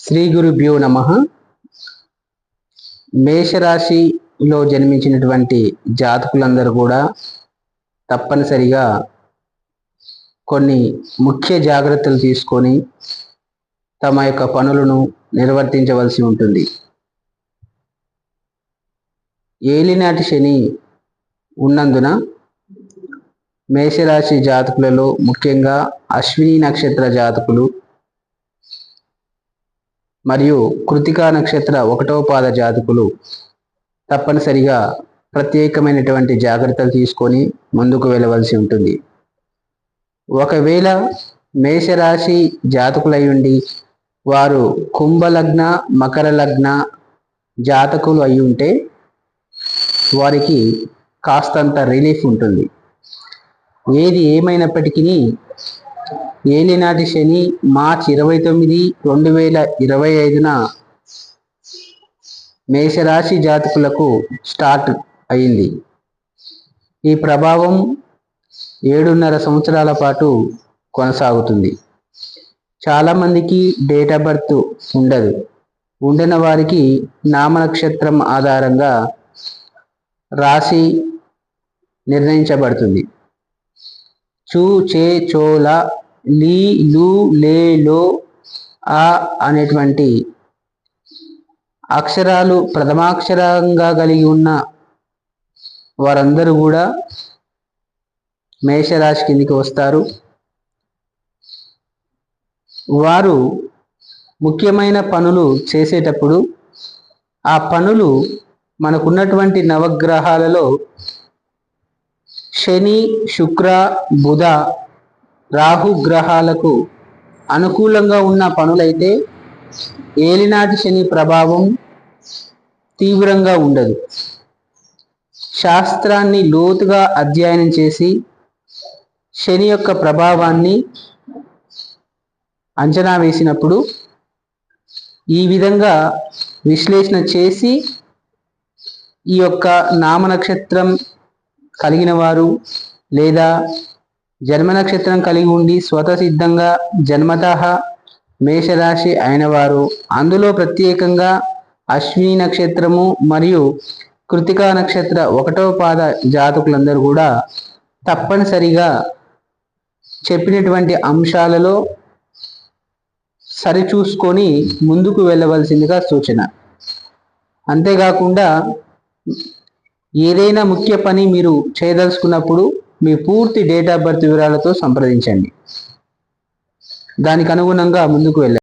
శ్రీ గురుభ్యో నమః. మేషరాశిలో జన్మించినటువంటి జాతకులందరూ కూడా తప్పనిసరిగా కొన్ని ముఖ్య జాగ్రత్తలు తీసుకొని తమ యొక్క పనులను నిర్వర్తించవలసి ఉంటుంది. ఏలినాటి శని ఉన్నందున మేషరాశి జాతకులలో ముఖ్యంగా అశ్విని నక్షత్ర జాతకులు మరియు కృతికా నక్షత్ర 1వ పాద జాతకులు తప్పనిసరిగా ప్రత్యేకమైనటువంటి జాగ్రత్తలు తీసుకొని ముందుకు వెళ్ళవలసి ఉంటుంది. ఒకవేళ మేషరాశి జాతకులై ఉండి వారు కుంభలగ్న మకర లగ్న జాతకులు అయి ఉంటే వారికి కాస్తంత రిలీఫ్ ఉంటుంది. ఏది ఏమైనప్పటికీ ఏలినాటి శని మార్చి 29, 2025న మేషరాశి జాతకులకు స్టార్ట్ అయింది. ఈ ప్రభావం 7.5 సంవత్సరాల పాటు కొనసాగుతుంది. చాలామందికి డేట్ ఆఫ్ బర్త్ ఉండదు. ఉండిన వారికి నామనక్షత్రం ఆధారంగా రాశి నిర్ణయించబడుతుంది. చూ, చే, చోల, లీ, లు, లే, లో, ఆ అనేటువంటి అక్షరాలు ప్రథమాక్షరంగా కలిగి ఉన్న వారందరూ కూడా మేషరాశి కిందికి వస్తారు. వారు ముఖ్యమైన పనులు చేసేటప్పుడు ఆ పనులు మనకున్నటువంటి నవగ్రహాలలో శని, శుక్ర, బుధ, రాహు గ్రహాలకు అనుకూలంగా ఉన్న పనులైతే ఏలినాటి శని ప్రభావం తీవ్రంగా ఉండదు. శాస్త్రాన్ని లోతుగా అధ్యయనం చేసి శని యొక్క ప్రభావాన్ని అంచనా వేసినప్పుడు ఈ విధంగా విశ్లేషణ చేసి ఈ యొక్క నామనక్షత్రం కలిగిన వారు లేదా జన్మ నక్షత్రం కలిగి ఉండి స్వతసిద్ధంగా జన్మతః మేషరాశి అయిన వారు, అందులో ప్రత్యేకంగా అశ్విని నక్షత్రము మరియు కృతికా నక్షత్ర 1వ పాద జాతకులందరూ కూడా తప్పనిసరిగా చెప్పినటువంటి అంశాలలో సరిచూసుకొని ముందుకు వెళ్ళవలసిందిగా సూచన. అంతేకాకుండా ఏదైనా ముఖ్య పని మీరు చేయదలుచుకున్నప్పుడు మీ పూర్తి డేట్ ఆఫ్ బర్త్ వివరాలతో సంప్రదించండి. దానికి అనుగుణంగా ముందుకు వెళ్ళండి.